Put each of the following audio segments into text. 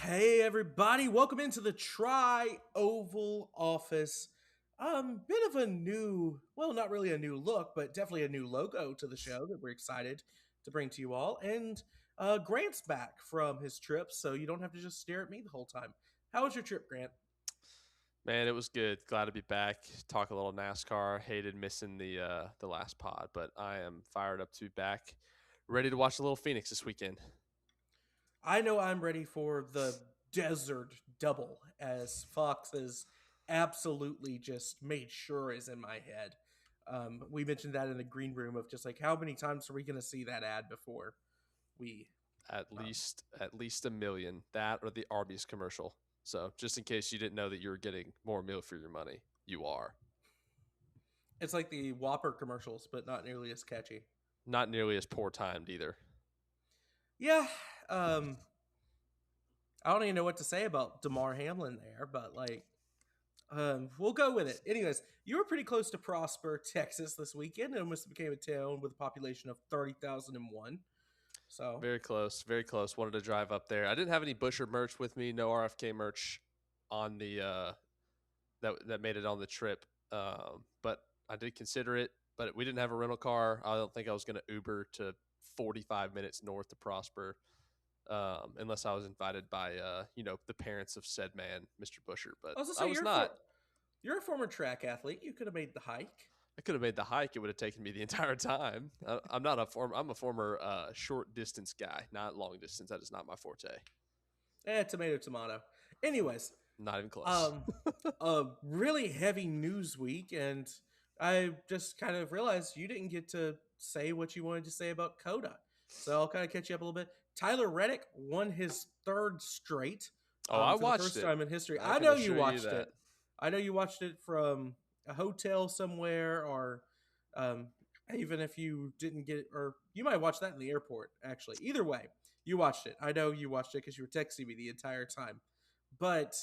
Hey everybody, welcome into the Tri-Oval office. Bit of a new, well, not really a new look, but definitely a new logo to the show that we're excited to bring to you all. And Grant's back from his trip, so you don't have to just stare at me the whole time. How was your trip, Grant? Man, it was good. Glad to be back. Talk a little NASCAR. Hated missing the last pod, but I am fired up to be back. Ready to watch a little Phoenix this weekend. I know I'm ready for the desert double, as Fox has absolutely just made sure is in my head. We mentioned that in the green room of just like how many times are we going to see that ad before we? At Um, least at least a million. That or the Arby's commercial. So just in case you didn't know that you were getting more meal for your money, you are. it's like the Whopper commercials, but not nearly as catchy. Not nearly as poor timed either. Yeah, um, I don't even know what to say about Damar Hamlin there, but we'll go with it. Anyways, you were pretty close to Prosper, Texas this weekend. It almost became a town with a population of 30,001. So Very close. Very close. Wanted to drive up there. I didn't have any Busher merch with me. No RFK merch on the that made it on the trip. But I did consider it. But we didn't have a rental car. I don't think I was going to Uber to 45 minutes north to Prosper, unless I was invited by the parents of said man, Mr. Busher. But I was gonna I say was not. you're a former track athlete. You could have made the hike. I could have made the hike. It would have taken me the entire time. I'm not a former. I'm a former short distance guy, not long distance. That is not my forte. Tomato, tomato. Anyways, Not even close. um, a really heavy news week, and I just kind of realized you didn't get to say what you wanted to say about Coda. So I'll kind of catch you up a little bit. Tyler Reddick won his third straight Oh, I for the watched first it. time in history. I I can know you assure you watched that. it. I know you watched it from a hotel somewhere, or um, even if you didn't get it, or you might watch that in the airport, actually. Either way, you watched it. I know you watched it because you were texting me the entire time. But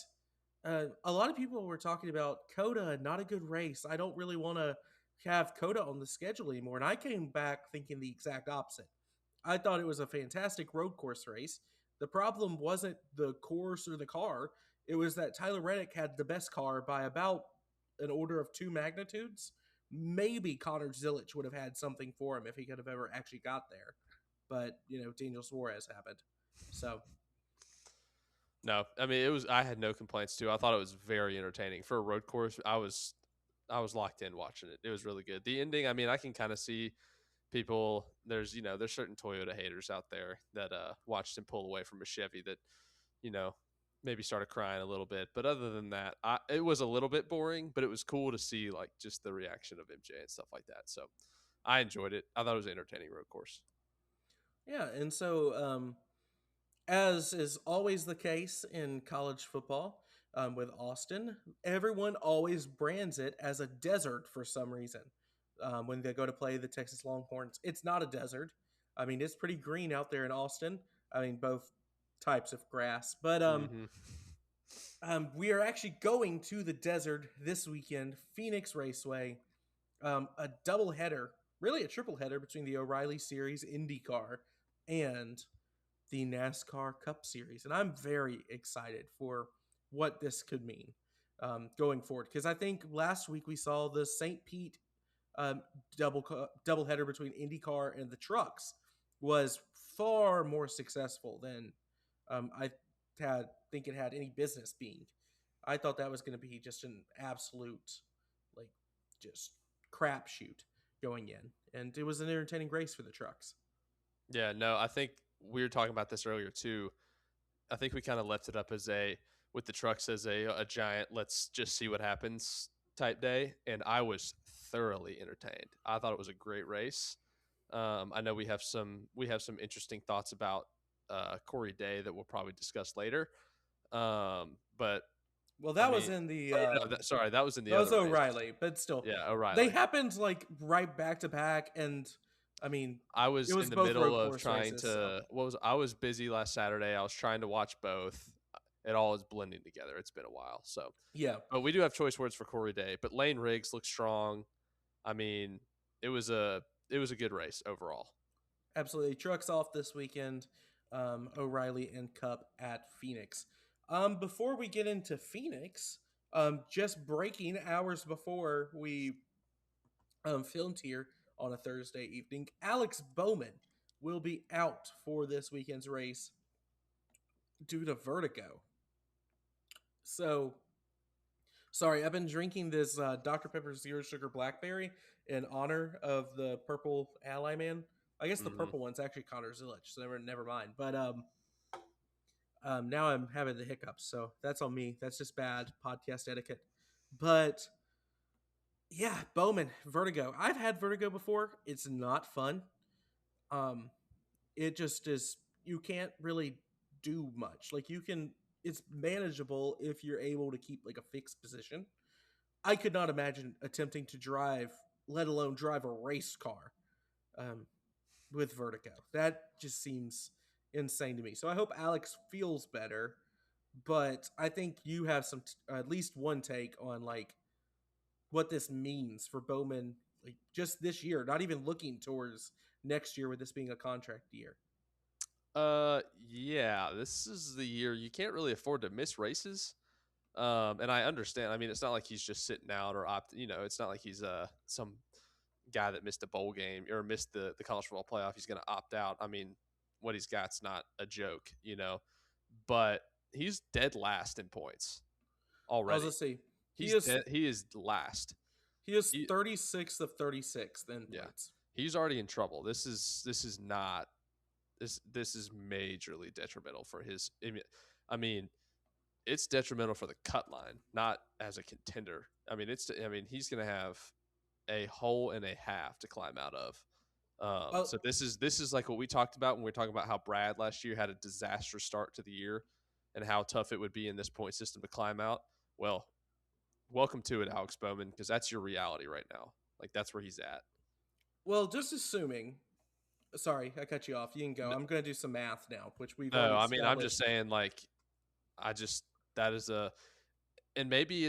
a lot of people were talking about Coda, not a good race. I don't really want to have Coda on the schedule anymore. And I came back thinking the exact opposite. I thought it was a fantastic road course race. The problem wasn't the course or the car. It was that Tyler Reddick had the best car by about an order of two magnitudes. Maybe Connor Zilic would have had something for him if he could have ever actually got there. But, Daniel Suarez happened. So No, I mean it was. I had no complaints too. I thought it was very entertaining for a road course. I was locked in watching it. It was really good. The ending. I mean, I can kind of see people. There's certain Toyota haters out there that watched him pull away from a Chevy that you know maybe started crying a little bit. But other than that, it was a little bit boring. But it was cool to see like just the reaction of MJ and stuff like that. So I enjoyed it. I thought it was an entertaining road course. yeah, and so as is always the case in college football with Austin, everyone always brands it as a desert for some reason. When they go to play the Texas Longhorns, it's not a desert. I mean, it's pretty green out there in Austin. I mean, both types of grass. But Hmm. we are actually going to the desert this weekend, Phoenix Raceway, a double header, really a triple header between the O'Reilly Series IndyCar and the NASCAR Cup Series, and I'm very excited for what this could mean going forward. Because I think last week we saw the St. Pete um, double header between IndyCar and the trucks was far more successful than I had think it had any business being. I thought that was going to be just an absolute like just crapshoot going in, and it was an entertaining race for the trucks. Yeah, no, I think we were talking about this earlier too. I think we kind of left it up as with the trucks as a giant, let's just see what happens type day. And I was thoroughly entertained. I thought it was a great race. I know we have some interesting thoughts about Corey Day that we'll probably discuss later. But Well, I that was mean, in the or no, sorry, that was in the that was other race. O'Reilly, but still, Yeah, they O'Reilly. happened like right back to back, and I mean, I it was was in the both middle road of course trying races. So to I was busy last Saturday. I was trying to watch both. It all is blending together. It's been a while. So, yeah, but we do have choice words for Corey Day. But Lane Riggs looks strong. I mean, it was a good race overall. absolutely. Trucks off this weekend. O'Reilly and Cup at Phoenix. Before we get into Phoenix, just breaking hours before we filmed here on a Thursday evening, Alex Bowman will be out for this weekend's race due to vertigo. So, sorry, I've been drinking this Dr. Pepper Zero Sugar Blackberry in honor of the purple ally man. I guess the Hmm. purple one's actually Connor Zilic, so never mind. But now I'm having the hiccups, so that's on me. That's just bad podcast etiquette. But yeah, Bowman, vertigo. I've had vertigo before. It's not fun. Um, it just is. You can't really do much. Like you can. It's manageable if you're able to keep like a fixed position. I could not imagine attempting to drive, let alone drive a race car, um, with vertigo. That just seems insane to me. So I hope Alex feels better. But I think you have some, at least one take on like what this means for Bowman, like just this year. Not even looking towards next year with this being a contract year. Yeah, this is the year you can't really afford to miss races. And I understand. I mean, it's not like he's just sitting out or opt. You know, it's not like he's some guy that missed a bowl game or missed the college football playoff. He's going to opt out. I mean, what he's got's not a joke. You know, but he's dead last in points I was already. gonna say he He's is dead. He is last. he is He, 36th of 36 in yeah, points. he's already in trouble. This is not this is majorly detrimental for his. I mean, it's detrimental for the cut line, not as a contender. I mean, he's going to have a hole and a half to climb out of. Oh So this is like what we talked about when we were talking about how Brad last year had a disastrous start to the year and how tough it would be in this point system to climb out. Well, welcome to it, Alex Bowman, because that's your reality right now. Like that's where he's at. well, just assuming. Sorry, I cut you off. You can go. I'm gonna do some math now, which we've already No, I mean I'm just established. saying like I just that is a and maybe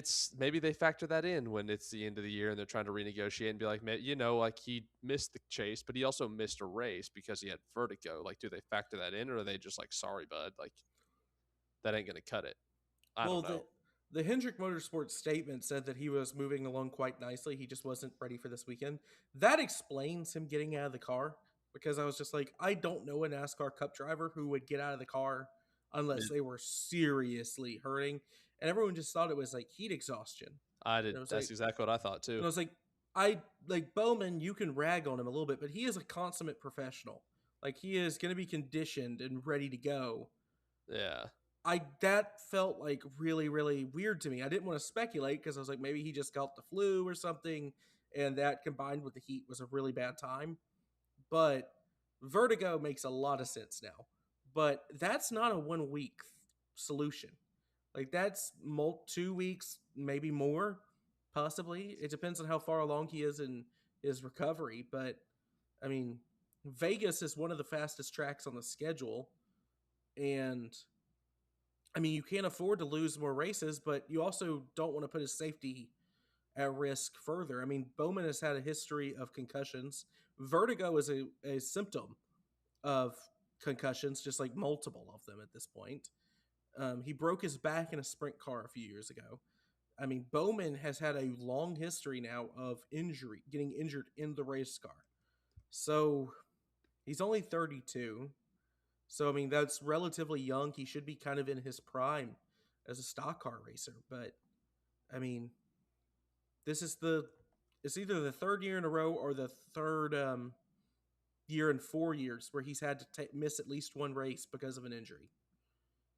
they factor that in when it's the end of the year and they're trying to renegotiate and be like, like he missed the chase, but he also missed a race because he had vertigo. Like, do they factor that in, or are they just like, sorry, bud, like that ain't gonna cut it? I Well, don't the know. the Hendrick Motorsports statement said that he was moving along quite nicely. He just wasn't ready for this weekend. That explains him getting out of the car because I was just like, I don't know a NASCAR Cup driver who would get out of the car unless It- they were seriously hurting, and everyone just thought it was like heat exhaustion. I And did. it was That's like, exactly what I thought and too. I was like, I like Bowman. You can rag on him a little bit, but he is a consummate professional. Like he is going to be conditioned and ready to go. Yeah, I that felt like really weird to me. I didn't want to speculate because I was like maybe he just got the flu or something, and that combined with the heat was a really bad time. But vertigo makes a lot of sense now. But that's not a 1 week solution. Like that's 2 weeks, maybe more, possibly. It depends on how far along he is in his recovery. But I mean, Vegas is one of the fastest tracks on the schedule, and I mean, you can't afford to lose more races, but you also don't want to put his safety at risk further. I mean, Bowman has had a history of concussions. Vertigo is a symptom of concussions, just like multiple of them at this point. He broke his back in a sprint car a few years ago. I mean, Bowman has had a long history now of injury, getting injured in the race car. So he's only 32. So I mean, that's relatively young. He should be kind of in his prime as a stock car racer. But I mean, this is the it's either the third year in a row or the third year in 4 years where he's had to miss at least one race because of an injury.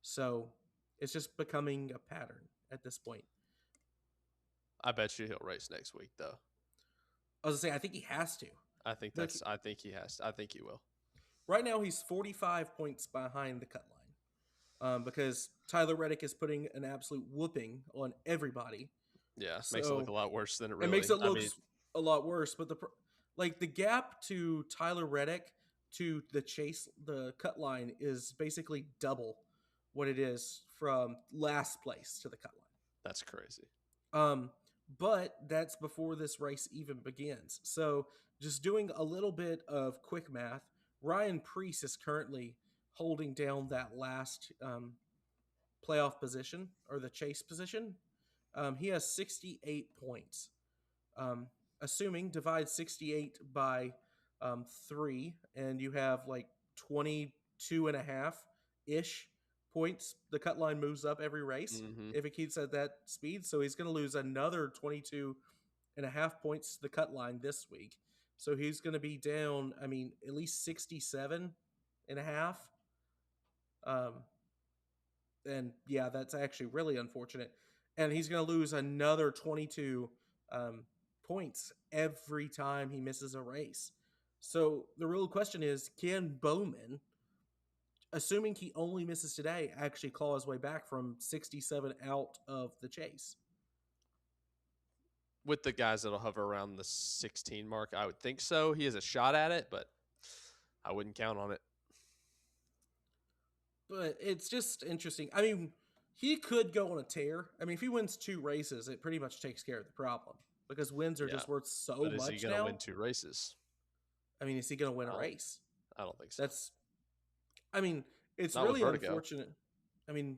So it's just becoming a pattern at this point. I bet you he'll race next week though. I was gonna say I think he has to. The, I think he has. I think he will. right now he's 45 points behind the cut line because Tyler Reddick is putting an absolute whooping on everybody. Yeah, makes it look a So lot worse than it it makes really. it I look mean, a lot worse. But the gap to Tyler Reddick to the chase the cut line is basically double what it is from last place to the cut line. that's crazy. Um, but that's before this race even begins. So just doing a little bit of quick math, Ryan Preece is currently holding down that last playoff position or the chase position. He has 68 points. Um, Assuming divide 68 by 3, and you have like 22 and a half ish points. The cut line moves up every race Mm-hmm. if it keeps at that speed. So he's going to lose another 22 and a half points to the cut line this week. So he's going to be down, I mean, at least 67 and a half. And yeah, that's actually really unfortunate. And he's going to lose another 22 points every time he misses a race. So the real question is, can Bowman, assuming he only misses today, actually claw his way back from 67 out of the chase? With the guys that'll hover around the 16 mark, I would think so. He has a shot at it, but I wouldn't count on it. But it's just interesting. I mean, he could go on a tear. I mean, if he wins 2 races, it pretty much takes care of the problem because wins are Yeah, just worth so but is he much going to now. win 2 races? I mean, is he going to win I a don't. race? I don't think so. That's, I mean, it's Not with really vertigo. unfortunate. I mean,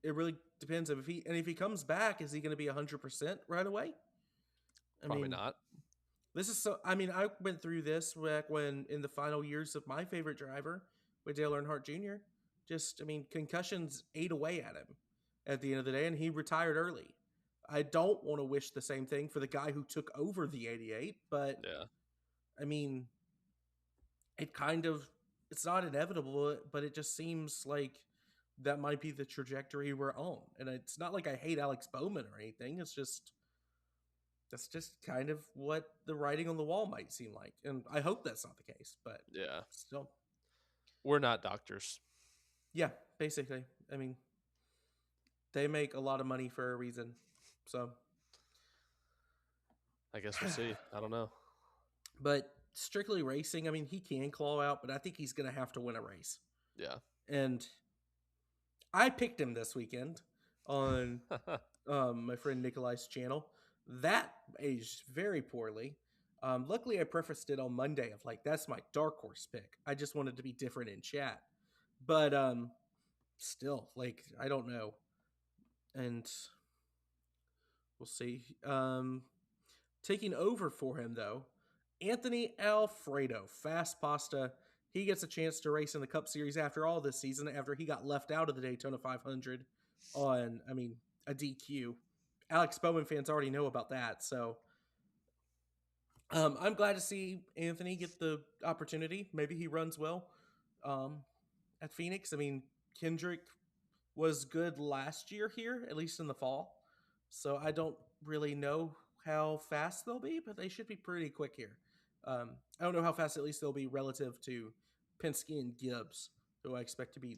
it really depends if he comes back, is he going to be 100% right away? I Probably mean, not. this is so. I mean, I went through this back when in the final years of my favorite driver with Dale Earnhardt Jr. Just, I mean, concussions ate away at him at the end of the day, and he retired early. I don't want to wish the same thing for the guy who took over the '88, but Yeah. I mean, it kind of, it's not inevitable, but it just seems like that might be the trajectory we're on. And it's not like I hate Alex Bowman or anything. It's just, that's just kind of what the writing on the wall might seem like. And I hope that's not the case, but Yeah. still. We're not doctors. Yeah, basically. I mean, they make a lot of money for a reason. So, I guess we'll see. I don't know. but strictly racing, I mean, he can claw out, but I think he's going to have to win a race. Yeah. And I picked him this weekend on my friend Nikolai's channel. That aged very poorly. Luckily, I prefaced it on Monday of like, that's my dark horse pick. I just wanted to be different in chat. But still, like, I don't know. And we'll see. Taking over for him, though, Anthony Alfredo, Fast Pasta. He gets a chance to race in the Cup Series after all this season, after he got left out of the Daytona 500 on, I mean, a DQ. Alex Bowman fans already know about that, so I'm glad to see Anthony get the opportunity. Maybe he runs well at Phoenix. I mean, Kendrick was good last year here, at least in the fall. So I don't really know how fast they'll be, but they should be pretty quick here. I don't know how fast at least they'll be relative to Penske and Gibbs, who I expect to be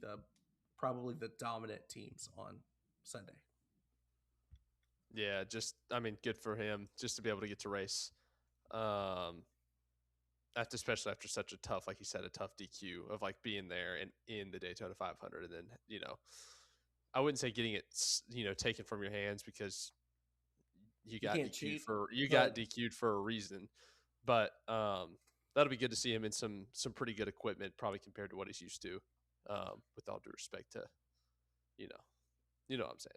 probably the dominant teams on Sunday. Yeah, just I mean, good for him just to be able to get to race. Especially after such a tough, like you said, a tough DQ of like being there and in the Daytona 500, and then I wouldn't say getting it taken from your hands because you You got can't DQ'd cheat, for but a reason, but that'll be good to see him in some pretty good equipment, probably compared to what he's used to. With all due respect to, you know, what I'm saying.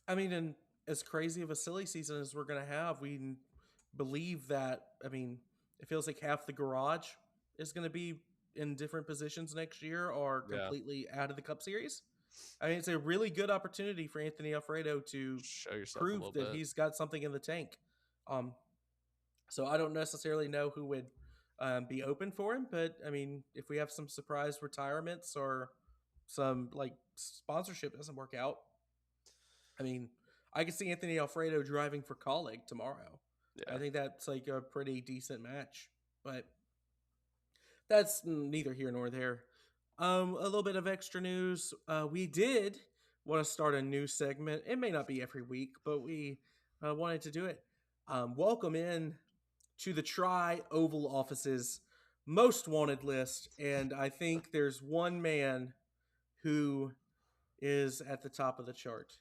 I mean, and as crazy of a silly season as we're going to have, we believe that, I mean, it feels like half the garage is going to be in different positions next year or Yeah, completely out of the Cup Series. I mean, it's a really good opportunity for Anthony Alfredo to show yourself a prove little that bit. he's got something in the tank. Um, so I don't necessarily know who would be open for him, but I mean, if we have some surprise retirements or some like sponsorship doesn't work out, I mean, I could see Anthony Alfredo driving for Colleague tomorrow. I Yeah, think that's like a pretty decent match, but that's neither here nor there. A little bit of extra news. We did want to start a new segment. It may not be every week, but we wanted to do it. Welcome in to the Tri Oval Office's most wanted list, and I think there's one man who is at the top of the chart.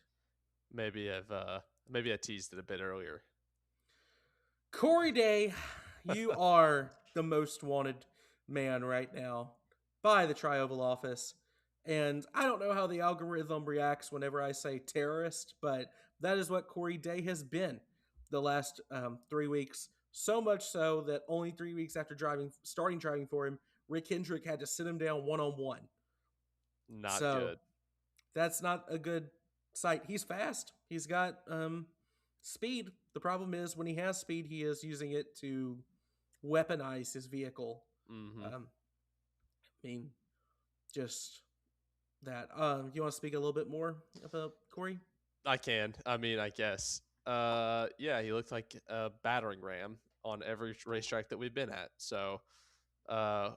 maybe I teased it a bit earlier. Corey Day, you are the most wanted man right now by the Tri Oval Office. And I don't know how the algorithm reacts whenever I say terrorist, but that is what Corey Day has been the last 3 weeks. So much so that only 3 weeks after starting driving for him, Rick Hendrick had to sit him down one on one. Not So good. that's not a good sight. He's fast. He's got speed. The problem is when he has speed, he is using it to weaponize his vehicle. Hmm. I mean, just that. You want to speak a little bit more about Corey? I can. I mean, I guess. Yeah, he looked like a battering ram on every racetrack that we've been at. So,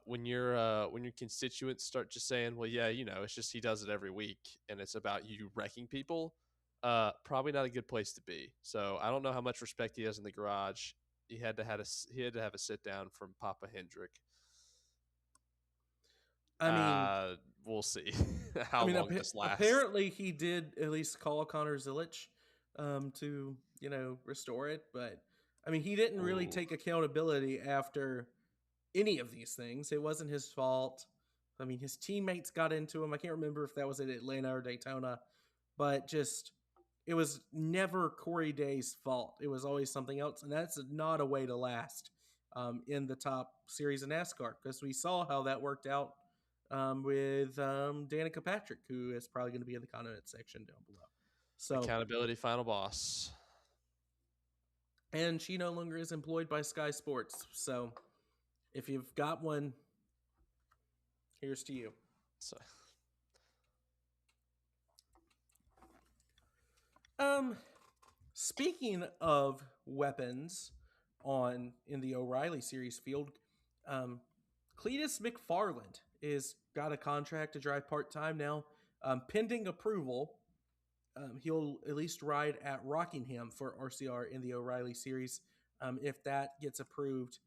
when your constituents start just saying, "Well, yeah, it's just he does it every week, and it's about you wrecking people," probably not a good place to be. So, I don't know how much respect he has in the garage. He had to have a sit down from Papa Hendrick. I mean, Uh, we'll see I how mean, long this lasts. apparently he did at least call Connor Zilic to restore it, but I mean, he didn't really Ooh, take accountability after any of these things. It wasn't his fault. I mean, his teammates got into him. I can't remember if that was at Atlanta or Daytona, but just it was never Corey Day's fault. It was always something else, and that's not a way to last in the top series of NASCAR because we saw how that worked out with Danica Patrick, who is probably going to be in the comment section down below. So, accountability, final boss. and she no longer is employed by Sky Sports. So, if you've got one, here's to you. So, Um, Speaking of weapons on in the O'Reilly series field, um, Cletus McFarland is got a contract to drive part time now, pending approval. He'll at least ride at Rockingham for RCR in the O'Reilly series. If that gets approved,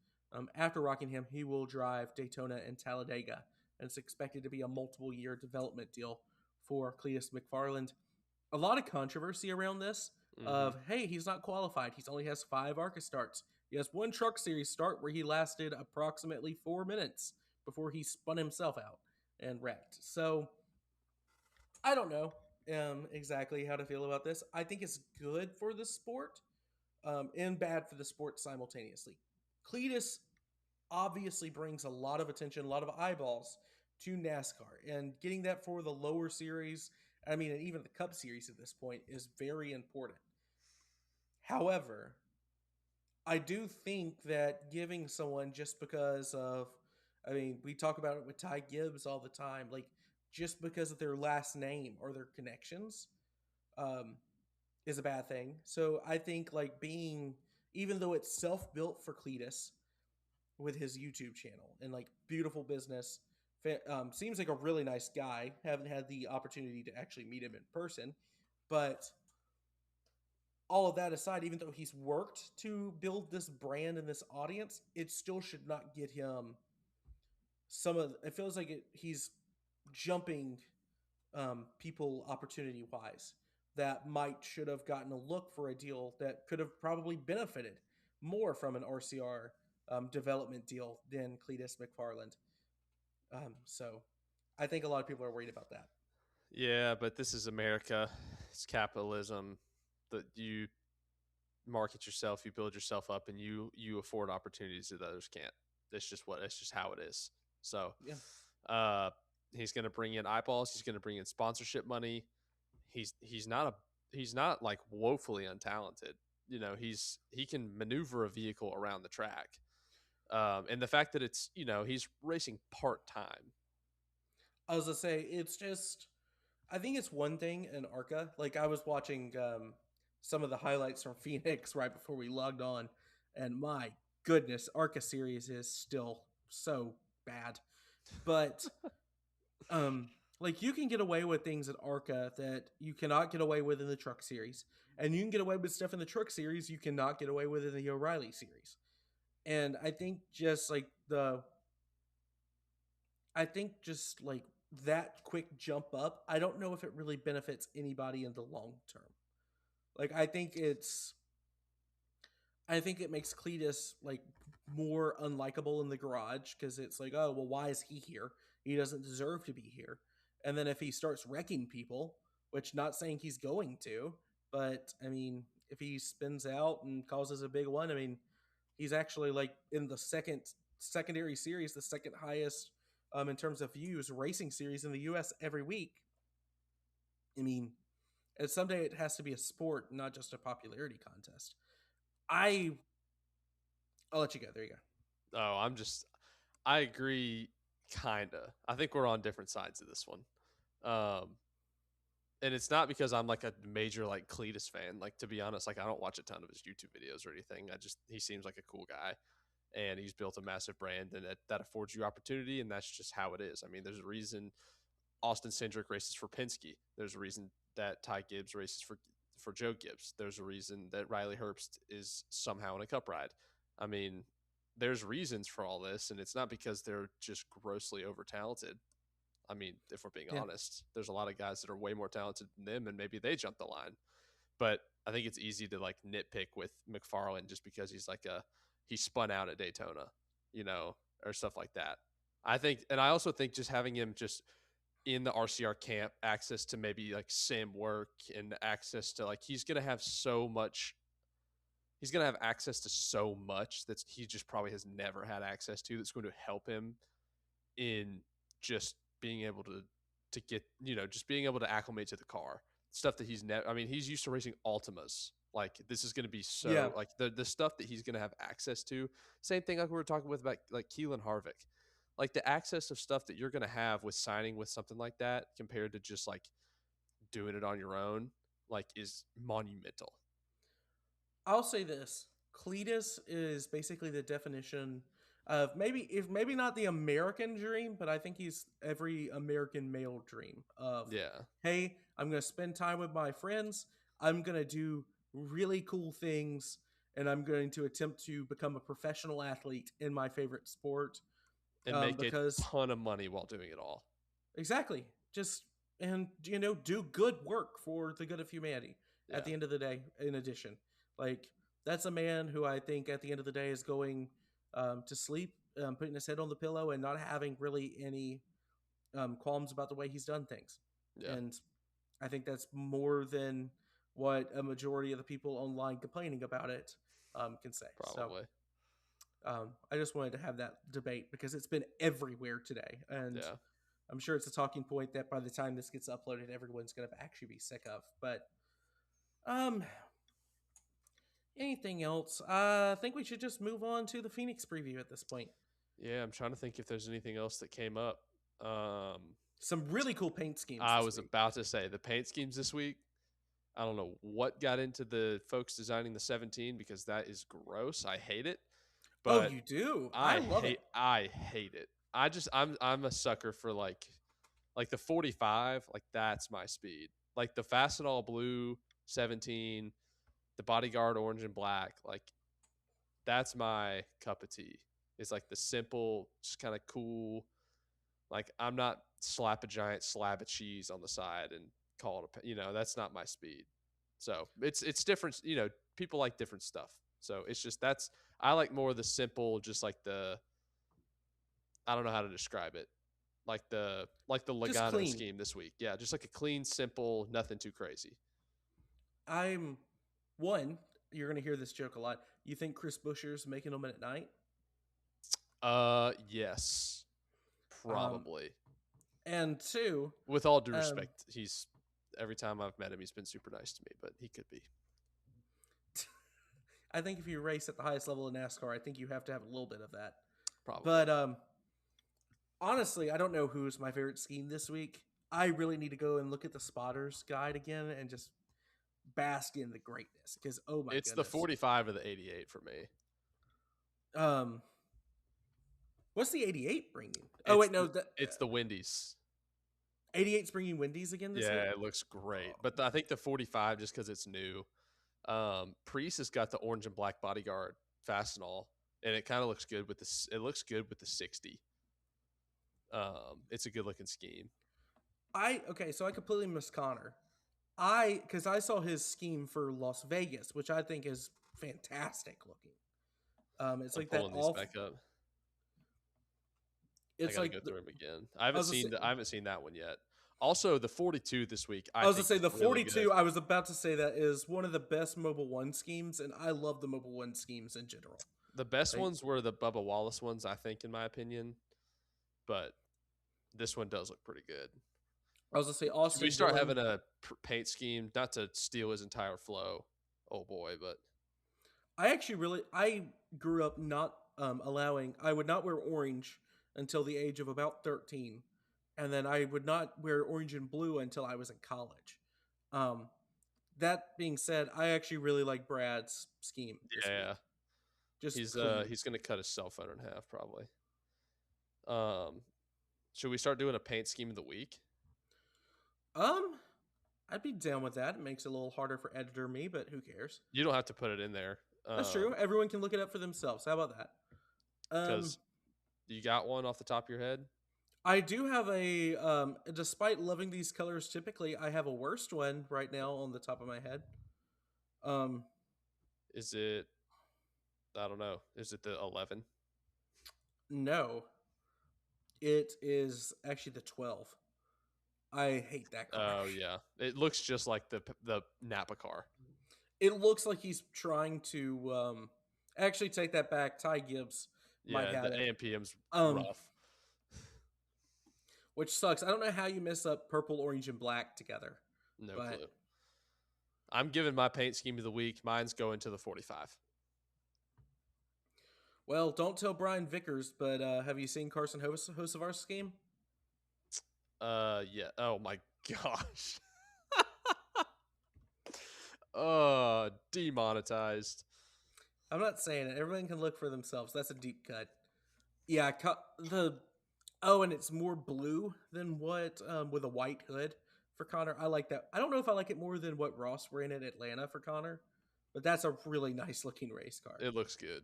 after Rockingham, he will drive Daytona and Talladega. And it's expected to be a multiple year development deal for Cletus McFarland. A lot of controversy around this hmm of, hey, he's not qualified. He only has 5 ARCA starts. He has one truck series start where he lasted approximately 4 minutes before he spun himself out and wrecked. So I don't know exactly how to feel about this. I think it's good for the sport and bad for the sport simultaneously. Cletus obviously brings a lot of attention, a lot of eyeballs to NASCAR, and getting that for the lower series, I mean, and even the Cup Series at this point, is very important. However, I do think that giving someone just because of, I mean, we talk about it with Ty Gibbs all the time, like just because of their last name or their connections, um, is a bad thing. So I think like being, even though it's self built for Cletus with his YouTube channel and like beautiful business, seems like a really nice guy. Haven't had the opportunity to actually meet him in person, but all of that aside, even though he's worked to build this brand and this audience, it still should not get him some of. It feels like he's jumping people opportunity wise that might should have gotten a look for a deal that could have probably benefited more from an RCR development deal than Cletus McFarland. So I think a lot of people are worried about that. Yeah, but this is America. It's capitalism. That you market yourself, you build yourself up, and you afford opportunities that others can't. It's just how it is. So, Yeah. uh, he's going to bring in eyeballs. He's going to bring in sponsorship money. He's not like woefully untalented. He can maneuver a vehicle around the track. And the fact that he's racing part time. I was gonna say it's just I think it's one thing in ARCA. Like I was watching some of the highlights from Phoenix right before we logged on, and my goodness, ARCA series is still so bad. But like you can get away with things at ARCA that you cannot get away with in the truck series. And you can get away with stuff in the truck series you cannot get away with in the O'Reilly series. And I think just like that quick jump up, I don't know if it really benefits anybody in the long term. Like I think it makes Cletus like more unlikable in the garage because it's like, oh well, why is he here? He doesn't deserve to be here. And then if he starts wrecking people, which not saying he's going to, but I mean, if he spins out and causes a big one, I mean, he's actually like in the secondary series, the second highest in terms of views racing series in the U.S. every week. I mean, and someday it has to be a sport, not just a popularity contest. I I'll let you go. There you go. Oh, I agree, kinda. I think we're on different sides of this one. Um, and it's not because I'm like a major like Cletus fan. Like to be honest, like I don't watch a ton of his YouTube videos or anything. He seems like a cool guy, and he's built a massive brand, and that affords you opportunity, and that's just how it is. I mean, there's a reason Austin Cindric races for Penske. There's a reason that Ty Gibbs races for Joe Gibbs. There's a reason that Riley Herbst is somehow in a Cup ride. I mean, there's reasons for all this, and it's not because they're just grossly over talented. I mean, if we're being Yeah, honest, there's a lot of guys that are way more talented than them, and maybe they jump the line. But I think it's easy to like nitpick with McFarlane just because he spun out at Daytona, or stuff like that. I think, and I also think just having him just in the RCR camp, access to maybe like sim work and access to like he's gonna have access to so much that he just probably has never had access to, that's going to help him in just being able to get, just being able to acclimate to the car, stuff that he's never. I mean, he's used to racing Altimas. Like this is going to be yeah, so like the stuff that he's going to have access to. Same thing like we were talking with about like Keelan Harvick, like the access of stuff that you're going to have with signing with something like that compared to just like doing it on your own, like is monumental. I'll say this: Cletus is basically the definition of maybe not the American dream, but I think he's every American male dream of, Yeah, hey, I'm going to spend time with my friends. I'm going to do really cool things, and I'm going to attempt to become a professional athlete in my favorite sport. and make a Because ton of money while doing it all. exactly, just and do good work for the good of humanity. At Yeah, the end of the day, in addition, like that's a man who I think at the end of the day is going to sleep, putting his head on the pillow, and not having really any qualms about the way he's done things. yeah, And I think that's more than what a majority of the people online complaining about it can say. So probably. I just wanted to have that debate because it's been everywhere today, and Yeah. I'm sure it's a talking point that by the time this gets uploaded, everyone's going to actually be sick of. But um, anything else? I think we should just move on to the Phoenix preview at this point. Yeah, I'm trying to think if there's anything else that came up. Um, Some really cool paint schemes I this was week. about to say the paint schemes this week. I don't know what got into the folks designing the 17 because that is gross. I hate it, Oh, but you do? I love it. I hate it. I'm a sucker for like the 45. Like that's my speed. Like the Fastenal blue 17, the Bodyguard orange and black. Like that's my cup of tea. It's like the simple, just kind of cool. Like I'm not slap a giant slab of cheese on the side and call it that's not my speed. So it's different. People like different stuff. So it's just I like more of the simple, just like I don't know how to describe it. Like the Just Logano clean. scheme this week. Yeah, just like a clean, simple, nothing too crazy. I'm one. You're going to hear this joke a lot. You think Chris Buescher's making them at night? Yes, Um, probably. and two, With all due um, respect, he's every time I've met him, he's been super nice to me, but he could be I think if you race at the highest level of NASCAR, I think you have to have a little bit of that. probably. But honestly, I don't know who's my favorite scheme this week. I really need to go and look at the spotters guide again and just bask in the greatness because oh my It's the goodness. 45 or the 88 for me. Um, what's the 88 bringing? Oh It's wait, no, the it's the Wendy's. 88's bringing Wendy's again this week. Yeah, it looks great. Oh, But I think the 45 just because it's new. Priest has got the orange and black bodyguard Fastenal, and it kind of looks good with this. It looks good with the 60. It's a good looking scheme. so I completely missed Connor. Because I saw his scheme for Las Vegas, which I think is fantastic looking. It's I'm like that pulling these off. back up. I It's got to like go through them again. I was I haven't seen that one yet. Also, the 42 this week, I I was to think, say is the really good. 42. I was about to say that is one of the best Mobile One schemes, and I love the Mobile One schemes in general. The best Like, ones were the Bubba Wallace ones, I think, in my opinion. But this one does look pretty good. I was to say Should we Austin start Dillon. having a paint scheme? Not to steal his entire flow, oh boy, but I grew up not allowing. I would not wear orange until the age of about 13, and then I would not wear orange and blue until I was in college. Um, that being said, I actually really like Brad's scheme this yeah, week. Just clean. he's gonna cut his cell phone in half probably. Um, should we start doing a paint scheme of the week? Um, I'd be down with that. It makes it a little harder for editor me, but who cares? You don't have to put it in there, That's true. Everyone can look it up for themselves. How about that? because you got one off the top of your head. I do have a. Despite loving these colors, typically I have a worst one right now on the top of my head. Um, Is it? I don't know. Is it the 11? no, it is actually the 12. I hate that car. Oh yeah, it looks just like the Napa car. It looks like he's trying to. Actually, take that back. Ty Gibbs might Yeah, have the it. AMPM's Um, rough. which sucks. I don't know how you mess up purple, orange, and black together. No But clue. I'm giving my paint scheme of the week. Mine's going to the 45. well, don't tell Brian Vickers. But have you seen Carson Hocevar's scheme? Yeah. Oh my gosh. Demonetized. I'm not saying it. Everyone can look for themselves. That's a deep cut. Yeah, the and it's more blue than what with a white hood for Connor. I like that. I don't know if I like it more than what Ross ran at Atlanta for Connor, but that's a really nice looking race car. It looks good.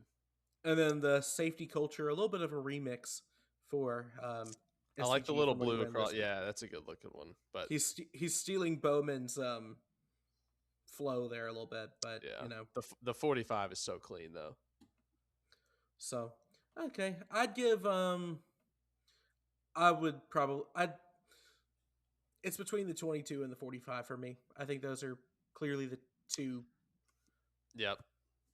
And then the safety culture, a little bit of a remix for I like the SVG little from what he blue ran across. this week. Yeah, that's a good looking one. But He's stealing Bowman's flow there a little bit, but yeah, you know. the 45 is so clean though. So okay, I'd give I would probably I'd it's between the 22 and the 45 for me. I think those are clearly the two Yep.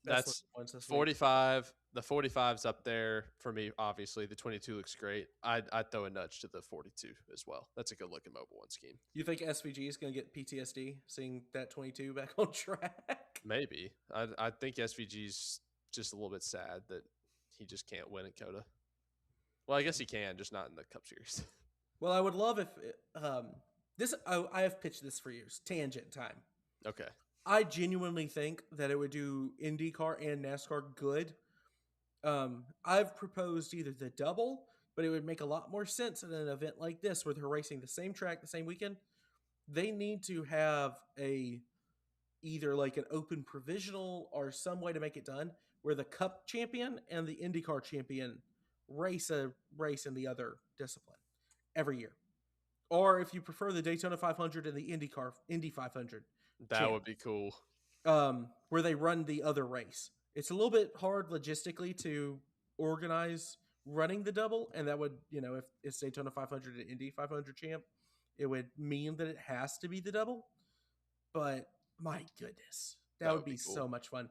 best That's ones this week. 45. The 45's up there for me, obviously. The 22 looks great. I'd throw a nudge to the 42 as well. That's a good looking Mobile One scheme. You think SVG is going to get PTSD seeing that 22 back on track? Maybe. I think SVG's just a little bit sad that he just can't win at Coda. Well, I guess he can, just not in the Cup Series. Well, I would love if I have pitched this for years. Tangent time. Okay. I genuinely think that it would do IndyCar and NASCAR good. I've proposed either the double, but it would make a lot more sense in an event like this where they're racing the same track the same weekend. They need to have either like an open provisional or some way to make it done where the Cup champion and the IndyCar champion race in the other discipline every year. Or if you prefer the Daytona 500 and the Indy 500 That champ, would be cool. where they run the other race. It's a little bit hard logistically to organize running the double, and that would, if it's Daytona 500 and Indy 500 champ, it would mean that it has to be the double. But my goodness, that would be cool. so much fun.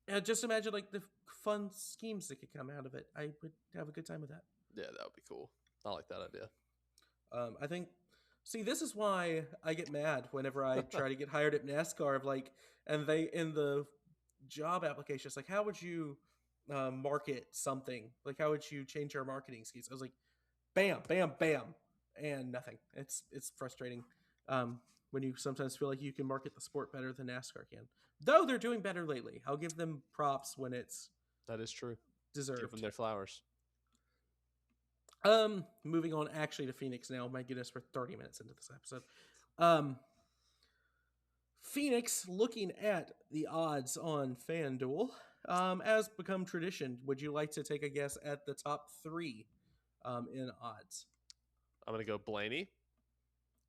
And just imagine like the fun schemes that could come out of it. I would have a good time with that. Yeah, that would be cool. I like that idea. I think. See, this is why I get mad whenever I try to get hired at NASCAR. And they in the job application, it's like, how would you market something? Like, how would you change our marketing schemes? I was like, bam, bam, bam, and nothing. It's frustrating when you sometimes feel like you can market the sport better than NASCAR can. Though they're doing better lately. I'll give them props when it's That is true. deserved. Give them their flowers. Moving on actually to Phoenix now. My goodness, we're 30 minutes into this episode. Phoenix, looking at the odds on FanDuel, as become tradition, would you like to take a guess at the top three in odds? I'm going to go Blaney.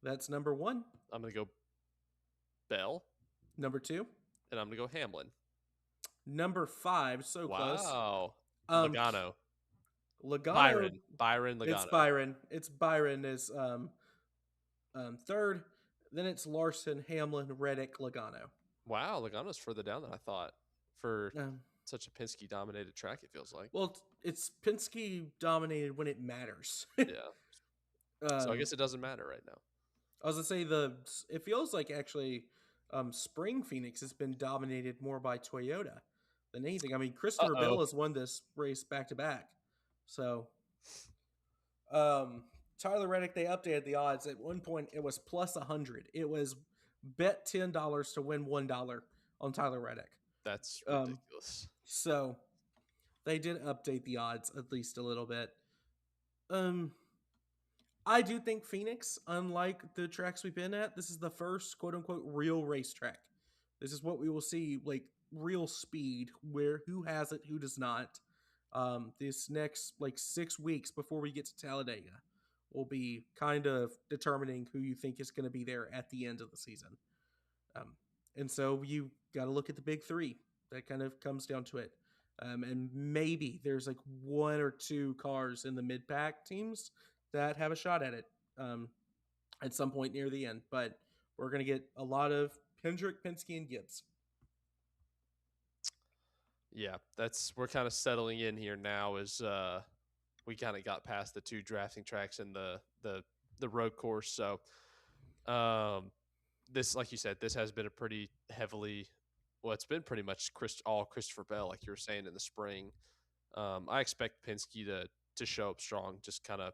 That's number one. I'm going to go Bell. Number two. And I'm going to go Hamlin. Number five. So close. Wow. Logano. Byron Logano. It's Byron. Is Third, then it's Larson, Hamlin, Reddick, Logano. Wow, Logano's further down than I thought for Um, such a Penske dominated track. It feels like. well, it's Penske dominated when it matters. Yeah. So I um, guess it doesn't matter right now. I was gonna say it feels like actually Spring Phoenix has been dominated more by Toyota than anything. I mean, Uh Christopher oh. Bell has won this race back to back. So um, Tyler Reddick, they updated the odds. At one point, it was plus 100. It was bet $10 to win $1 on Tyler Reddick. That's Um, ridiculous. so they did update the odds at least a little bit. Um, I do think Phoenix, unlike the tracks we've been at, this is the first quote unquote real racetrack. This is what we will see, like real speed, where who has it, who does not. This next like 6 weeks before we get to Talladega will be kind of determining who you think is going to be there at the end of the season. Um, and so you got to look at the big three. That kind of comes down to it. And maybe there's like one or two cars in the mid pack teams that have a shot at it at some point near the end. But we're going to get a lot of Hendrick, Penske, and Gibbs. Yeah, we're kind of settling in here now as we kind of got past the two drafting tracks and the road course. So this, like you said, this has been a pretty heavily, well, it's been pretty much all Christopher Bell, like you were saying in the spring. I expect Penske to show up strong. Just kind of,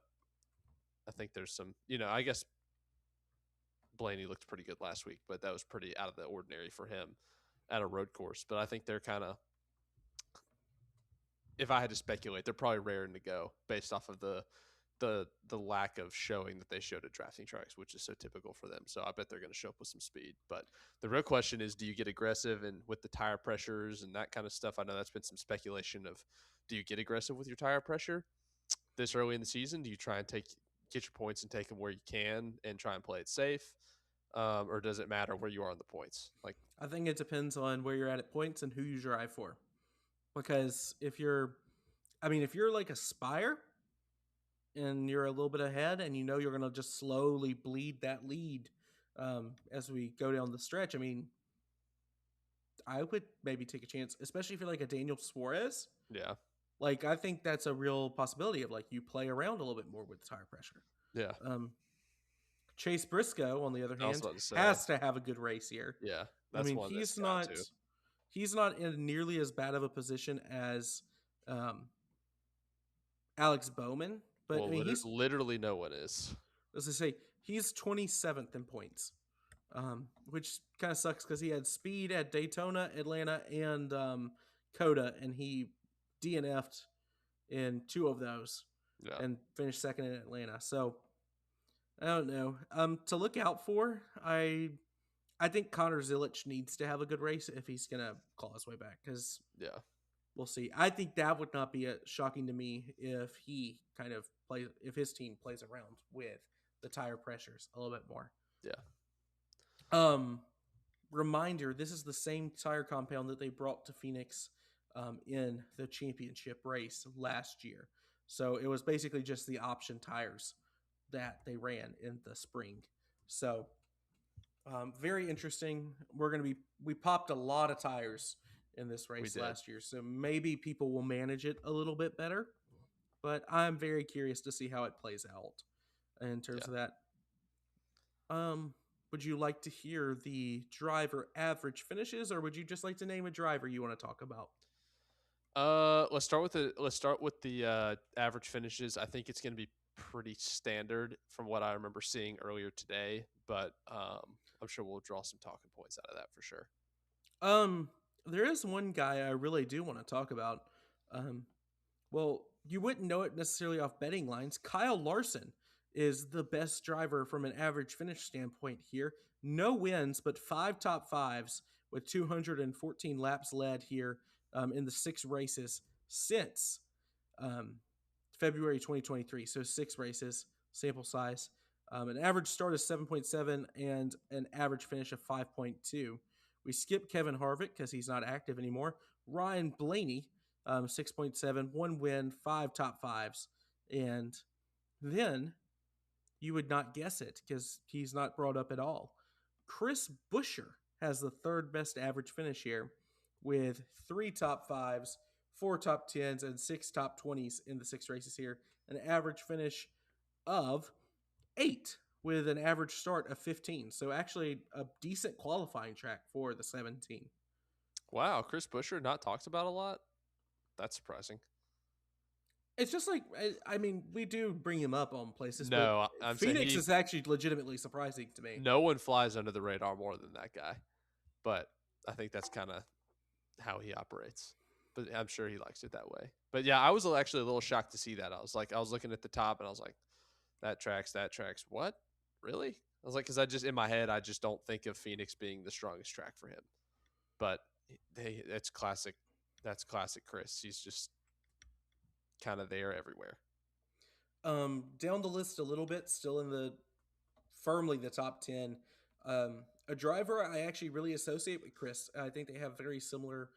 I think there's some, I guess Blaney looked pretty good last week, but that was pretty out of the ordinary for him at a road course. But I think they're kind of, if I had to speculate, they're probably raring to go based off of the lack of showing that they showed at drafting tracks, which is so typical for them. So I bet they're going to show up with some speed. But the real question is, do you get aggressive and with the tire pressures and that kind of stuff? I know that's been some speculation of, do you get aggressive with your tire pressure this early in the season? Do you try and get your points and take them where you can and try and play it safe? Or does it matter where you are on the points? Like, I think it depends on where you're at points and who you drive for. Because if you're like a Spire and you're a little bit ahead and you know you're going to just slowly bleed that lead as we go down the stretch, I mean, I would maybe take a chance, especially if you're like a Daniel Suarez. yeah. Like, I think that's a real possibility of like you play around a little bit more with the tire pressure. Yeah. Chase Briscoe, on the other I was hand, about to say, has to have a good race here. yeah, I that's mean, one that's he's not in nearly as bad of a position as Alex Bowman, but Well, I mean, literally no one is. as I say, he's 27th in points, which kind of sucks because he had speed at Daytona, Atlanta, and Coda, and he DNF'd in two of those Yeah. and finished second in Atlanta. So I don't know. To look out for, I think Connor Zilic needs to have a good race if he's gonna claw his way back, because Yeah. we'll see. I think that would not be shocking to me if he kind of if his team plays around with the tire pressures a little bit more. Yeah. Reminder: this is the same tire compound that they brought to Phoenix in the championship race last year. So it was basically just the option tires that they ran in the spring. So very interesting. We popped a lot of tires in this race last year, so maybe people will manage it a little bit better. But I'm very curious to see how it plays out in terms of that. Would you like to hear the driver average finishes, or would you just like to name a driver you want to talk about? Let's start with the average finishes. I think it's going to be pretty standard from what I remember seeing earlier today, but I'm sure we'll draw some talking points out of that for sure. There is one guy I really do want to talk about. Well, you wouldn't know it necessarily off betting lines. Kyle Larson is the best driver from an average finish standpoint here. No wins, but 5 top fives with 214 laps led here in the 6 races since February 2023. So 6 races, sample size. An average start of 7.7 and an average finish of 5.2. We skipped Kevin Harvick because he's not active anymore. Ryan Blaney, 6.7, 1 win, 5 top fives. And then You would not guess it because he's not brought up at all. Chris Buescher has the third best average finish here with 3 top 5s, 4 top 10s, and 6 top 20s in the 6 races here. An average finish of 8 with an average start of 15. So actually a decent qualifying track for the 17. Wow, Chris Buescher not talked about a lot. That's surprising. It's just like I mean, we do bring him up on places, but No, I'm saying Phoenix is actually legitimately surprising to me. no one flies under the radar more than that guy. But I think that's kind of how he operates. But I'm sure he likes it that way. But yeah, I was actually a little shocked to see that. I was looking at the top and I was like, that tracks. What? Really? I was like, because I just in my head, I just don't think of Phoenix being the strongest track for him. But that's classic. That's classic Chris. He's just kind of there everywhere. Down the list a little bit, still in the firmly the top 10. A driver I actually really associate with Chris. I think they have very similar.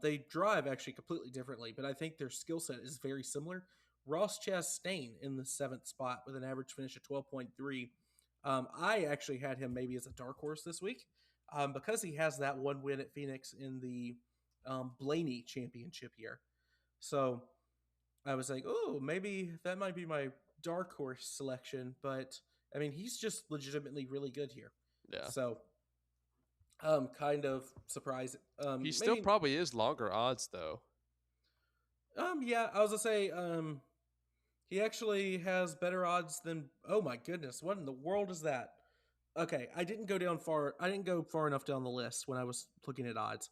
They drive actually completely differently, but I think their skill set is very similar. Ross Chastain in the 7th spot with an average finish of 12.3. I actually had him maybe as a dark horse this week because he has that one win at Phoenix in the Blaney Championship here. So I was like, oh, maybe that might be my dark horse selection, but I mean, he's just legitimately really good here. Yeah. So, kind of surprised. He still Maybe, probably is longer odds though. yeah, I was gonna say, he actually has better odds than. Oh my goodness, what in the world is that? Okay, I didn't go down far. I didn't go far enough down the list when I was looking at odds.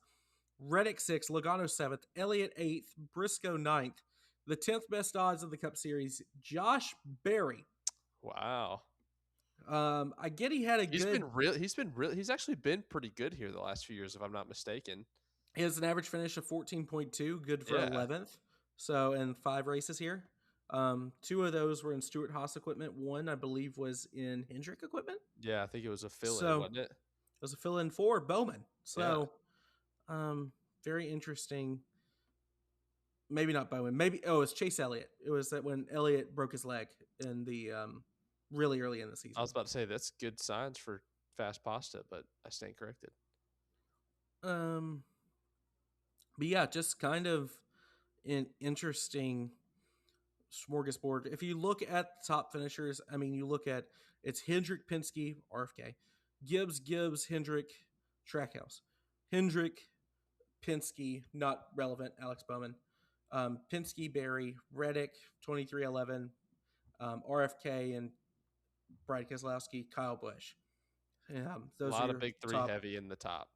Reddick 6th, Logano 7th, Elliott 8th, Briscoe 9th. The 10th best odds of the Cup Series, Josh Berry. Wow. I get he had a He's good. been real. He's actually been pretty good here the last few years, if I'm not mistaken. He has an average finish of 14.2, good for Yeah. 11th. So in 5 races here, 2 of those were in Stewart Haas equipment. One I believe was in Hendrick equipment. Yeah, I think it was a fill-in, So wasn't it? it was a fill-in for Bowman. Yeah. So very interesting. Maybe not Bowman. Maybe it's Chase Elliott. It was that when Elliott broke his leg in the really early in the season. I was about to say that's good signs for fast pasta, but I stand corrected. But yeah, just kind of an interesting smorgasbord. If you look at the top finishers, I mean, you look at it's Hendrick, Penske, RFK, Gibbs, Hendrick, Trackhouse, Hendrick, Penske, not relevant, Alex Bowman, Penske, Berry, Reddick, 2311, RFK, and Brad Keselowski, Kyle Busch. A Those are lot of your big three top. heavy in the top.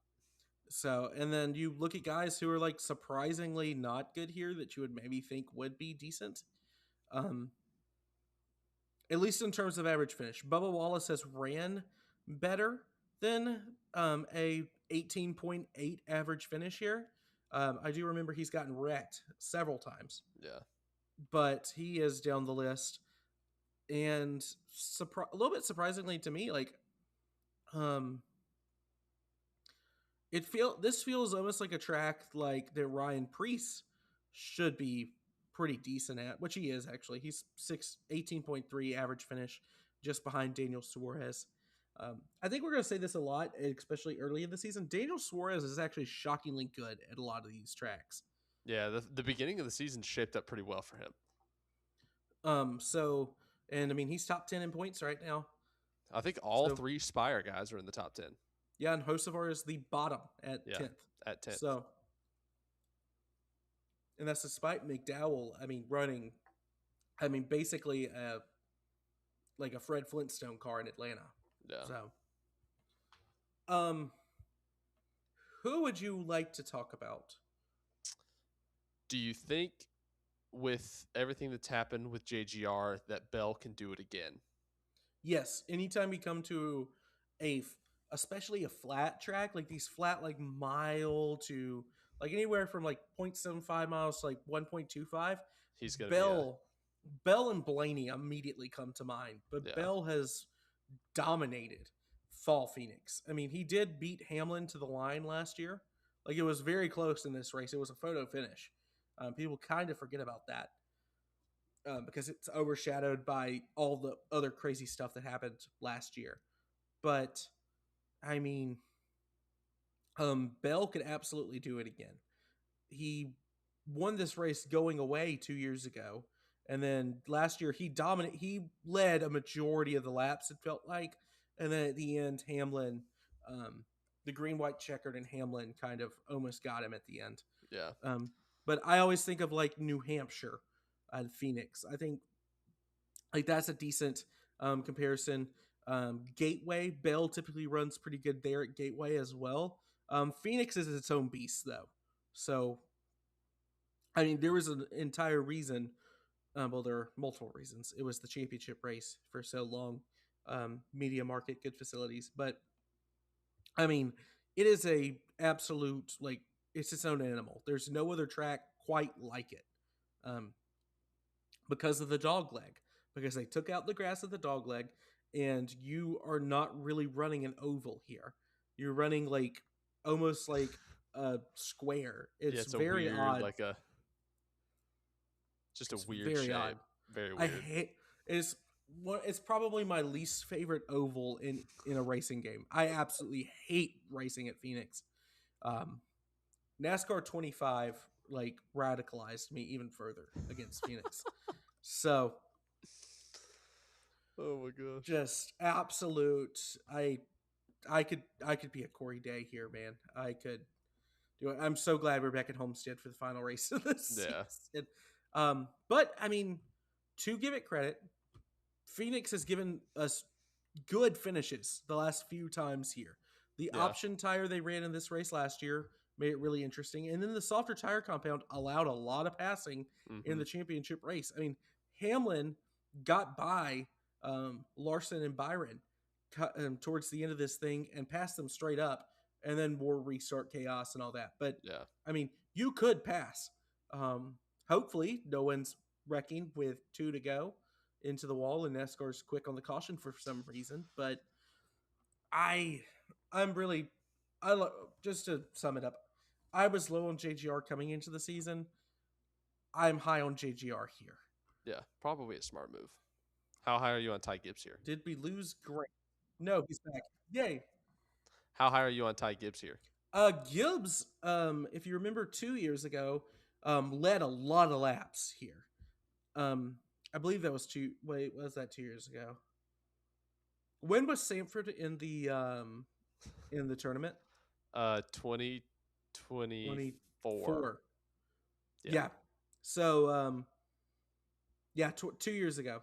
So, and then you look at guys who are like surprisingly not good here that you would maybe think would be decent. At least in terms of average finish. Bubba Wallace has ran better than a 18.8 average finish here. I do remember he's gotten wrecked several times. Yeah. But he is down the list. And a little bit surprisingly to me, like this feels almost like a track like that Ryan Preece should be pretty decent at, which he is actually. He's 18.3 average finish, just behind Daniel Suarez. I think we're going to say this a lot, especially early in the season. Daniel Suarez is actually shockingly good at a lot of these tracks. Yeah, the beginning of the season shaped up pretty well for him. And I mean, he's top 10 in points right now. I think all 3 Spire guys are in the top 10. Yeah, and Hocevar is the bottom at 10th. At 10th. So, and that's despite McDowell, I mean, running, basically like a Fred Flintstone car in Atlanta. Yeah. So, who would you like to talk about? Do you think with everything that's happened with JGR that Bell can do it again? Yes. Anytime you come to especially a flat track, like these flat, like mile to like anywhere from like 0.75 miles to like 1.25, he's going to Bell and Blaney immediately come to mind, but Bell has dominated fall Phoenix. I mean, he did beat Hamlin to the line last year. Like it was very close in this race. It was a photo finish. People kind of forget about that. because it's overshadowed by all the other crazy stuff that happened last year. But I mean, Bell could absolutely do it again. He won this race going away 2 years ago, and then last year he dominated. He led a majority of the laps. It felt like, and then at the end, Hamlin, the green white checkered, and Hamlin kind of almost got him at the end. Yeah. Um, but I always think of like New Hampshire and Phoenix. I think like that's a decent comparison. Gateway Bell typically runs pretty good there at Gateway as well. Phoenix is its own beast though, so I mean there was an entire reason. Well, there are multiple reasons. It was the championship race for so long, media market, good facilities, but I mean it is a absolute like it's its own animal. There's no other track quite like it. Um, because of the dog leg, because they took out the grass of the dog leg, and you are not really running an oval here. You're running like almost like a square. Yeah, It's it's a very weird, odd. like a just a It's weird very shape. odd. Very I weird. hate it's it's probably my least favorite oval in a racing game. I absolutely hate racing at Phoenix. Um, NASCAR 25 like radicalized me even further against Phoenix. So Oh my gosh. just absolute. I could be a Corey Day here, man. I could do it. I'm so glad we're back at Homestead for the final race of the Yeah. season. But I mean, to give it credit, Phoenix has given us good finishes the last few times here. The Yeah. option tire they ran in this race last year made it really interesting. And then the softer tire compound allowed a lot of passing in Mm-hmm. the championship race. I mean, Hamlin got by Larson and Byron towards the end of this thing and passed them straight up, and then more restart chaos and all that. But Yeah. I mean, you could pass. Hopefully, no one's wrecking with 2 to go into the wall, and NASCAR's quick on the caution for some reason. But I, I'm really, just to sum it up, I was low on JGR coming into the season. I'm high on JGR here. Yeah. Probably a smart move. How high are you on Ty Gibbs here? Did we lose? Great. No, he's back. Yay. How high are you on Ty Gibbs here? Gibbs, if you remember 2 years ago, led a lot of laps here. I believe that was two. Wait, was that 2 years ago? When was Sanford in the tournament? 2024. 24. Yeah. Yeah. So yeah, 2 years ago.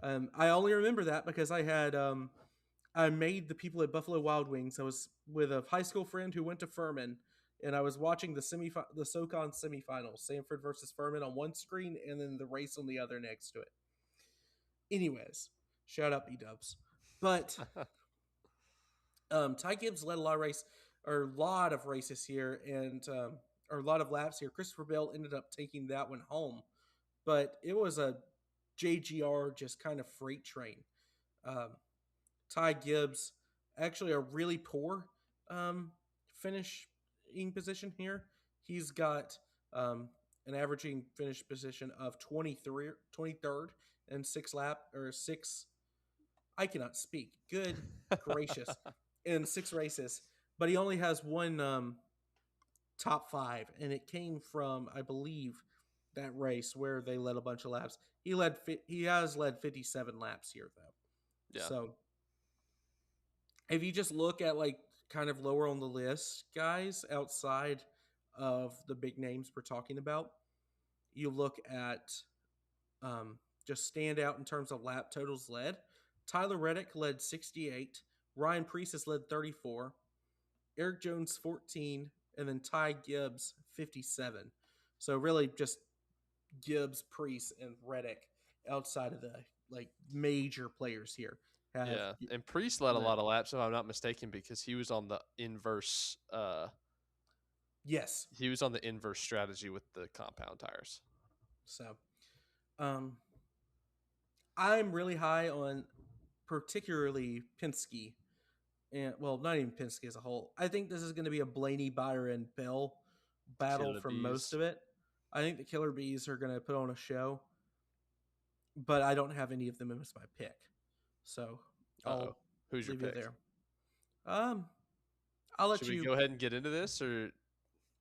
I only remember that because I made the people at Buffalo Wild Wings. I was with a high school friend who went to Furman, and I was watching the SoCon semifinals, Sanford versus Furman on one screen, and then the race on the other next to it. Anyways, shout out B-dubs. But Ty Gibbs led a lot of races here, and or a lot of laps here. Christopher Bell ended up taking that one home, but it was a JGR just kind of freight train. Um, Ty Gibbs actually a really poor finishing position here. He's got an averaging finish position of 23rd and six. I cannot speak. Good gracious. In 6 races, but he only has one top 5, and it came from, I believe, that race where they led a bunch of laps. He has led 57 laps here though. Yeah. So if you just look at like kind of lower on the list guys outside of the big names we're talking about, you look at just stand out in terms of lap totals led. Tyler Reddick led 68. Ryan Preece has led 34. Eric Jones 14, and then Ty Gibbs 57. So really just Gibbs, Preece, and Reddick outside of the like major players here have Yeah. And Priest led a led. lot of laps, if I'm not mistaken, because he was on the inverse. Yes. He was on the inverse strategy with the compound tires. So, I'm really high on particularly Penske, and well, not even Penske as a whole. I think this is going to be a Blaney, Byron, Bell battle Killer for most Bees. of it. I think the Killer Bees are going to put on a show. but I don't have any of them as my pick. So Uh-oh. I'll Who's your leave you pick? there. Um, I'll Should let we you. go ahead and get into this or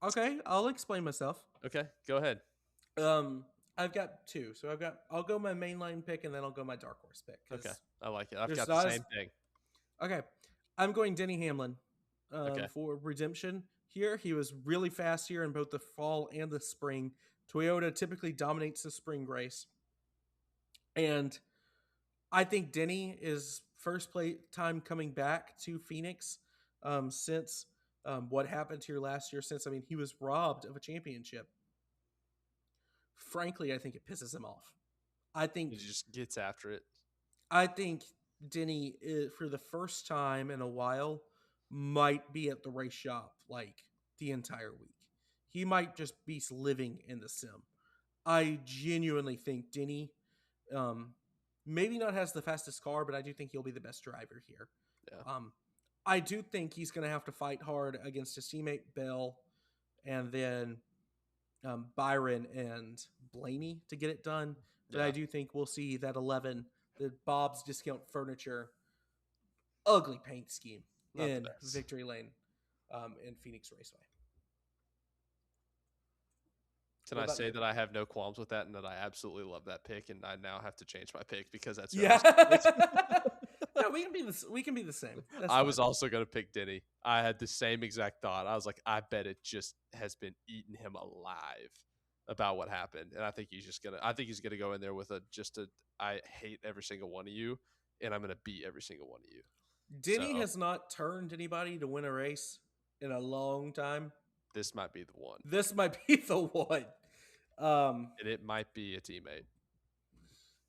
Okay, I'll explain myself. okay, go ahead. Um, I've got two, so I'll go my mainline pick and then I'll go my dark horse pick Okay. because I like it. I've there's got the not as same thing. okay. I'm going Denny Hamlin Okay. for redemption here. He was really fast here in both the fall and the spring. Toyota typically dominates the spring race, and I think Denny is first play time coming back to Phoenix since what happened here last year. Since I mean he was robbed of a championship. Frankly, I think it pisses him off. I He think just gets after it. I think Denny, for the first time in a while, might be at the race shop like the entire week. He might just be living in the sim. I genuinely think Denny, um, maybe not has the fastest car, but I do think he'll be the best driver here. Yeah. Um, I do think he's going to have to fight hard against his teammate Bell and then Byron and Blaney to get it done. But I Yeah. do think we'll see that 11, the Bob's Discount Furniture, ugly paint scheme Not the in best. Victory Lane in Phoenix Raceway. Can What I about say you? that I have no qualms with that and that I absolutely love that pick and I now have to change my pick because that's who I Yeah. was going to pick. No, we can be the same. That's I fine. was also going to pick Denny. I had the same exact thought. I was like, I bet it just has been eating him alive about what happened, and I think he's gonna go in there with I hate every single one of you, and I'm gonna beat every single one of you. So Denny has not turned anybody to win a race in a long time. this might be the one, This might be the one. Um, and it might be a teammate.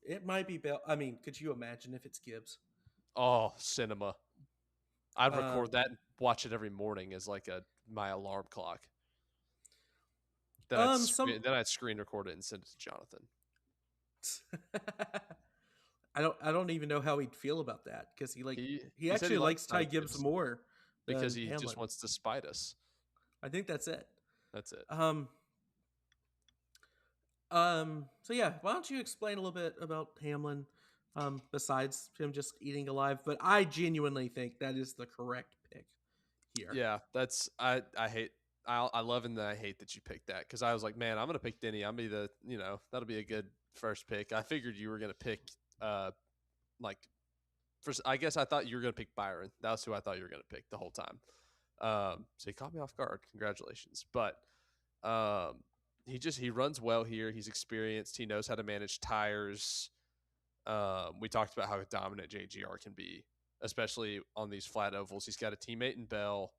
it might be Bell. I mean, could you imagine if it's Gibbs? Oh, cinema! I'd record Um, that and watch it every morning as like my alarm clock. Then I'd some screen record it and send it to Jonathan. I don't even know how he'd feel about that because he He said actually he likes likes Ty Ty Gibbs Gibbs more because than he just Hamlin. wants to spite us. I think that's it. That's it. Um so yeah, why don't you explain a little bit about Hamlin besides him just eating alive, but I genuinely think that is the correct pick here. Yeah, that's I hate I love and then I hate that you picked that because I was like, man, I'm gonna pick Denny. I'm be the that'll be a good first pick. I figured you were gonna pick like first. I guess I thought you were gonna pick Byron. That's who I thought you were gonna pick the whole time. So he caught me off guard. Congratulations, but um, he runs well here. He's experienced. He knows how to manage tires. We talked about how dominant JGR can be, especially on these flat ovals. He's got a teammate in Bell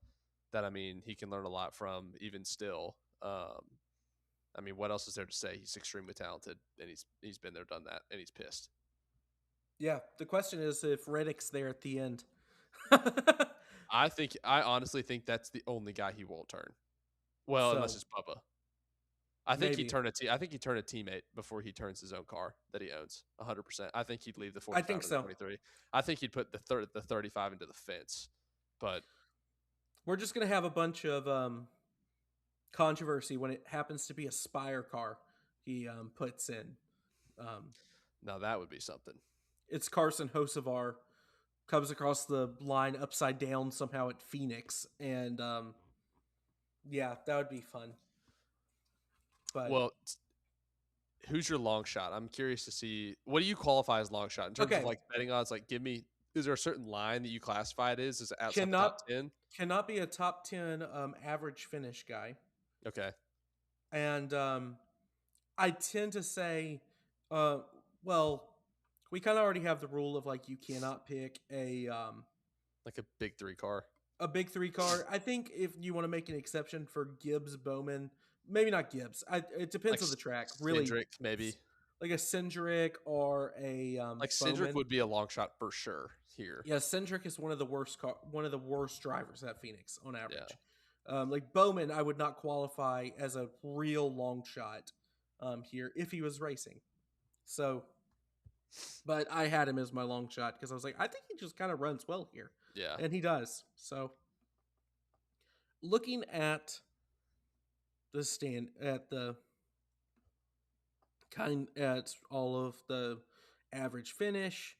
that I mean he can learn a lot from even still. I mean, what else is there to say? He's extremely talented, and he's been there, done that, and he's pissed. Yeah, the question is if Reddick's there at the end. I honestly think that's the only guy he won't turn. Well, unless So it's Bubba. I think he'd maybe. turn I think he'd turn a teammate before he turns his own car that he owns. 100%. I think he'd leave the I 45 think and the so. 23. I think he'd put the 35 into the fence. But We're just gonna have a bunch of controversy when it happens to be a Spire car he puts in. Um, now that would be something. it's Carson Hocevar comes across the line upside down somehow at Phoenix, and yeah, that would be fun. But Well, who's your long shot? I'm curious to see what do you qualify as long shot in terms of okay, like betting odds? Like, give me is there a certain line that you classify it as? Is it outside the cannot top 10? cannot be a top 10 average finish guy, Okay, and I tend to say, uh, well, we kind of already have the rule of like you cannot pick like a big three car. a big three car. I think if you want to make an exception for Gibbs Bowman, maybe not Gibbs. It Like depends on the track. Really, Cindric, maybe. like a Cindric or a Like Cindric Bowman. would be a long shot for sure here. Yeah, Cindric is one of the worst drivers at Phoenix on Yeah. average. Like Bowman, I would not qualify as a real long shot here if he was racing. So, but I had him as my long shot because I was like, I think he just kind of runs well here, Yeah. and he does. So, looking at the stand at the kind at all of the average finish,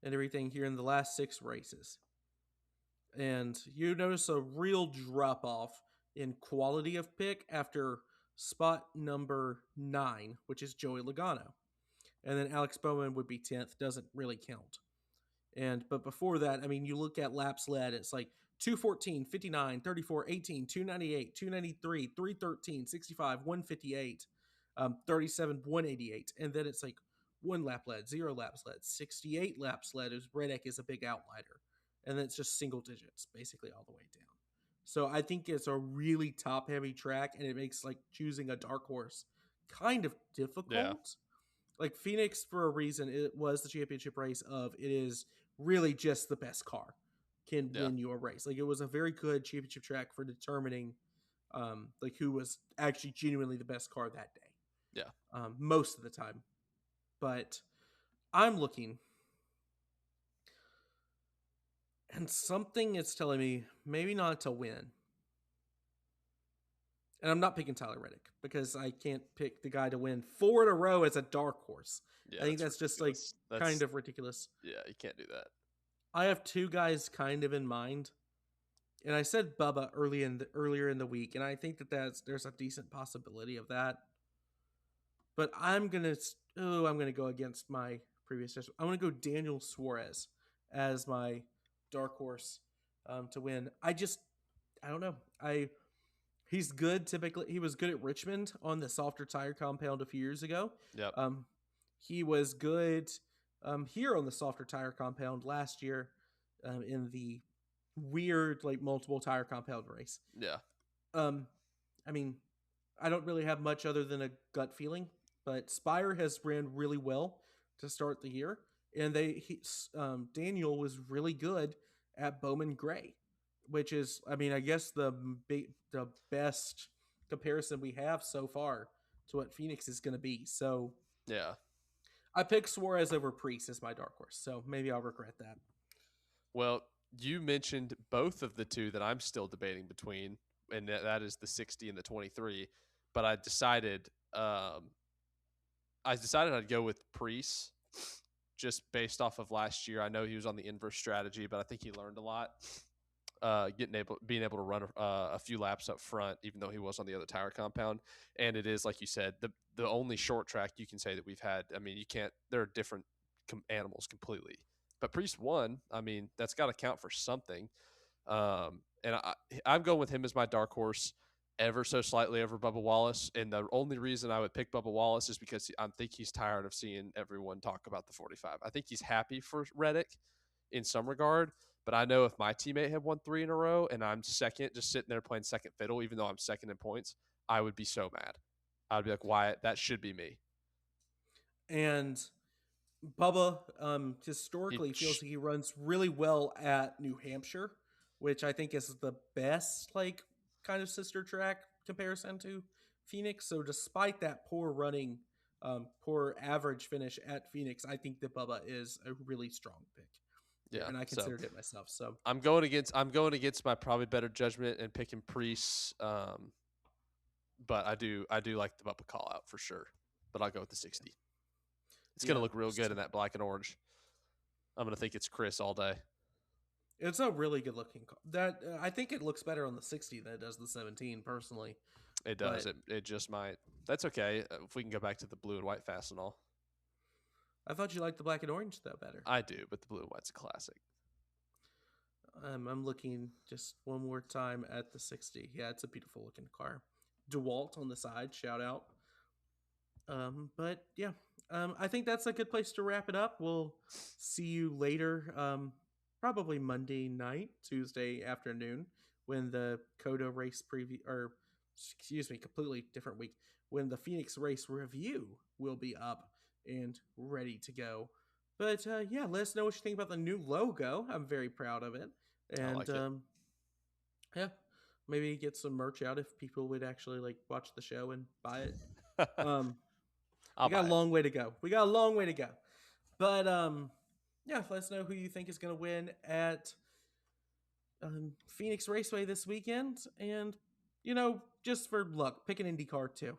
and everything here in the last 6 races. And you notice a real drop off in quality of pick after spot number 9, which is Joey Logano. And then Alex Bowman would be 10th, doesn't really count. But before that, I mean, you look at laps led, it's like 214, 59, 34, 18, 298, 293, 313, 65, 158, 37, 188. And then it's like 1 lap led, 0 laps led, 68 laps led, as Reddick is a big outlier. And then it's just single digits basically all the way down. So I think it's a really top heavy track, and it makes like choosing a dark horse kind of Yeah. difficult. Like Phoenix, for a reason, it was the championship race of it is really just the best car can Yeah. win you a race. Like it was a very good championship track for determining like who was actually genuinely the best car that day. Yeah. Most of the time. But I'm looking, and something is telling me maybe not to win. And I'm not picking Tyler Reddick because I can't pick the guy to win 4 in a row as a dark horse. Yeah. I think that's just like kind of ridiculous. Yeah, you can't do that. I have 2 guys kind of in mind, and I said Bubba earlier in the week, and I think there's a decent possibility of that. But I'm gonna go against my previous judgment. I'm gonna go Daniel Suarez as my dark horse to win. I don't know. He's good. Typically, he was good at Richmond on the softer tire compound a few years ago. Yep. He was good here on the softer tire compound last year in the weird like multiple tire compound race. Yeah. I mean, I don't really have much other than a gut feeling, but Spire has ran really well to start the year, and Daniel was really good at Bowman Gray, which is, I mean, I guess the best comparison we have so far to what Phoenix is going to be. So Yeah. I picked Suarez over Priest as my dark horse, so maybe I'll regret that. Well, you mentioned both of the two that I'm still debating between, and that is the 60 and the 23. But I decided I'd go with Priest just based off of last year. I know he was on the inverse strategy, but I think he learned a lot. Being able to run a few laps up front, even though he was on the other tire compound. And it is, like you said, the only short track you can say that we've had. I mean, you can't. They're different animals completely. But Priest won. I mean, that's got to count for something. And I'm going with him as my dark horse, ever so slightly over Bubba Wallace. And the only reason I would pick Bubba Wallace is because I think he's tired of seeing everyone talk about the 45. I think he's happy for Reddick in some regard. But I know if my teammate had won 3 in a row and I'm second, just sitting there playing second fiddle, even though I'm second in points, I would be so mad. I'd be like, Wyatt, that should be me. And Bubba historically feels like he runs really well at New Hampshire, which I think is the best like kind of sister track comparison to Phoenix. So despite that poor average finish at Phoenix, I think that Bubba is a really strong pick. Yeah, and I considered it myself. So I'm going against my probably better judgment and picking Priest. But I do like the Bubba call out for sure. But I'll go with the 60. It's going to look real good in that black and orange. I'm going to think it's Chris all day. It's a really good looking car. That I think it looks better on the 60 than it does the 17 personally. It does. It just might. That's okay if we can go back to the blue and white fast and all. I thought you liked the black and orange though better. I do, but the blue and white's a classic. I'm looking just one more time at the 60. Yeah, it's a beautiful looking car. DeWalt on the side, shout out. But yeah, I think that's a good place to wrap it up. We'll see you later, probably Monday night, Tuesday afternoon, when the Coda race completely different week, when the Phoenix race review will be up and ready to go. But yeah, let us know what you think about the new logo. I'm very proud of it. And I like it. Yeah, maybe get some merch out if people would actually like watch the show and buy it. We got a long way to go. But yeah, let us know who you think is going to win at Phoenix Raceway this weekend. And, just for luck, pick an IndyCar too.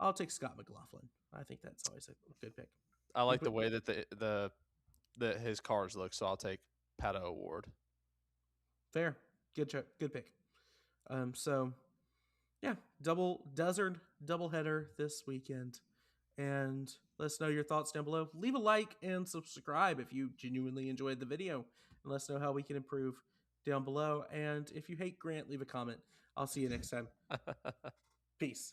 I'll take Scott McLaughlin. I think that's always a good pick. I like the But way that that his cars look, so I'll take Pato Award. fair, good pick. So yeah, double desert double header this weekend, and let us know your thoughts down below. Leave a like and subscribe if you genuinely enjoyed the video, and let us know how we can improve down below. And if you hate Grant, leave a comment. I'll see you next time. Peace.